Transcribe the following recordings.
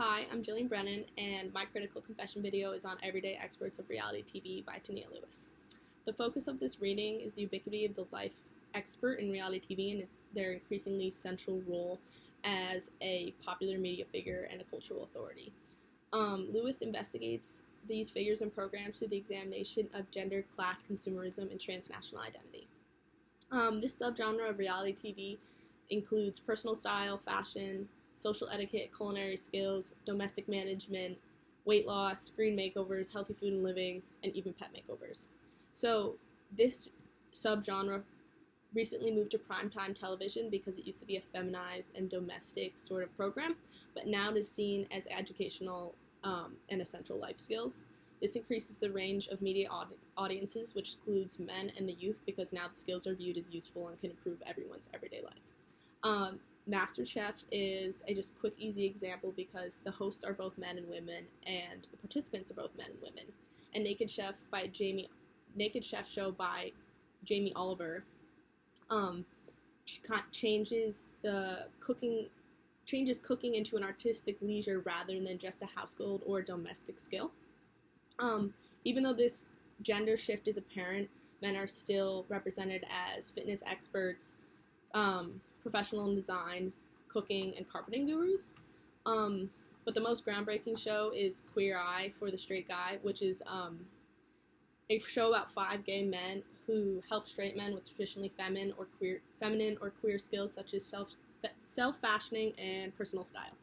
Hi, I'm Jillian Brennan, and my critical confession video is on Everyday Experts of Reality TV by Tania Lewis. The focus of this reading is the ubiquity of the life expert in reality TV and their increasingly central role as a popular media figure and a cultural authority. Lewis investigates these figures and programs through the examination of gender, class, consumerism, and transnational identity. This subgenre of reality TV includes personal style, fashion, social etiquette, culinary skills, domestic management, weight loss, screen makeovers, healthy food and living, and even pet makeovers. So this subgenre recently moved to primetime television because it used to be a feminized and domestic sort of program, but now it is seen as educational and essential life skills. This increases the range of media audiences, which excludes men and the youth, because now the skills are viewed as useful and can improve everyone's everyday life. MasterChef is a just quick, easy example because the hosts are both men and women, and the participants are both men and women. And Naked Chef Show by Jamie Oliver changes cooking into an artistic leisure rather than just a household or domestic skill. Even though this gender shift is apparent, men are still represented as fitness experts, professional in design, cooking, and carpeting gurus. But the most groundbreaking show is Queer Eye for the Straight Guy, which is a show about 5 gay men who help straight men with traditionally feminine or queer skills such as self-fashioning and personal style.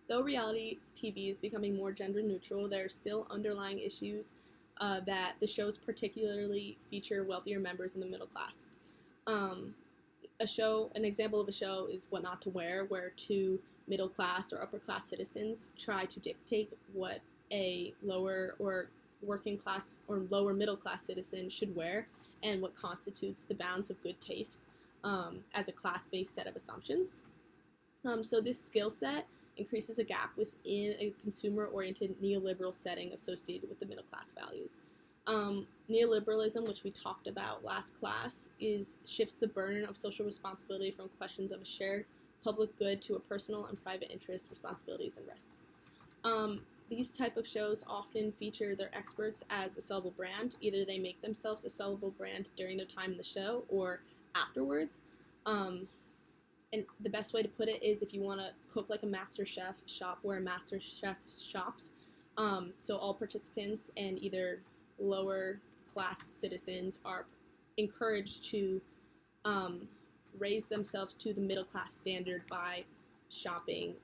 Though reality TV is becoming more gender neutral, there are still underlying issues that the shows particularly feature wealthier members in the middle class. An example of a show is What Not to Wear, where 2 middle class or upper class citizens try to dictate what a lower or working class or lower middle class citizen should wear and what constitutes the bounds of good taste as a class-based set of assumptions. So this skill set increases a gap within a consumer-oriented neoliberal setting associated with the middle class values. Neoliberalism, which we talked about last class, shifts the burden of social responsibility from questions of a shared public good to a personal and private interest, responsibilities, and risks. These type of shows often feature their experts as a sellable brand. Either they make themselves a sellable brand during their time in the show or afterwards. And the best way to put it is if you want to cook like a MasterChef, shop where a MasterChef shops. So all participants and either lower class citizens are encouraged to raise themselves to the middle class standard by shopping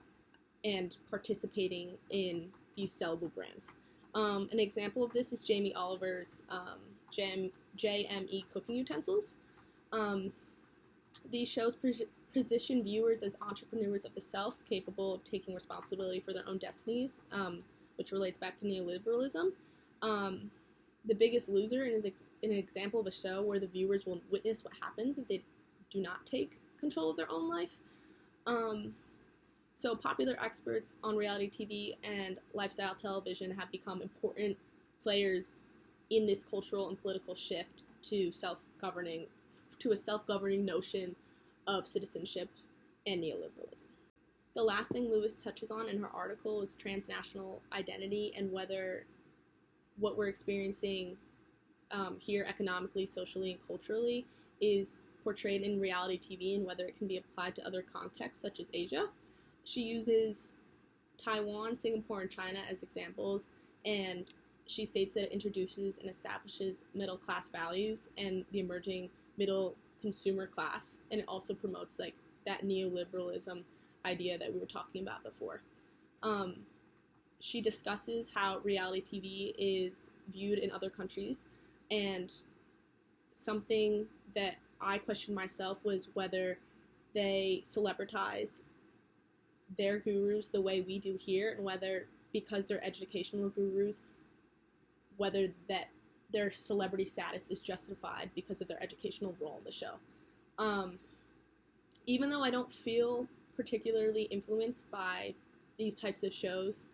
and participating in these sellable brands. An example of this is Jamie Oliver's JME cooking utensils. These shows position viewers as entrepreneurs of the self, capable of taking responsibility for their own destinies, which relates back to neoliberalism. The Biggest Loser is an example of a show where the viewers will witness what happens if they do not take control of their own life. So popular experts on reality TV and lifestyle television have become important players in this cultural and political shift to a self-governing notion of citizenship and neoliberalism. The last thing Lewis touches on in her article is transnational identity and whether what we're experiencing here economically, socially, and culturally is portrayed in reality TV and whether it can be applied to other contexts such as Asia. She uses Taiwan, Singapore, and China as examples, and she states that it introduces and establishes middle class values and the emerging middle consumer class, and it also promotes like that neoliberalism idea that we were talking about before. She discusses how reality TV is viewed in other countries, and something that I questioned myself was whether they celebritize their gurus the way we do here, and whether, because they're educational gurus, whether that their celebrity status is justified because of their educational role in the show. Even though I don't feel particularly influenced by these types of shows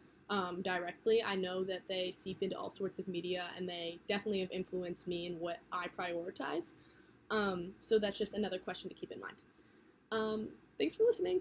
directly, I know that they seep into all sorts of media, and they definitely have influenced me in what I prioritize. So that's just another question to keep in mind. Thanks for listening.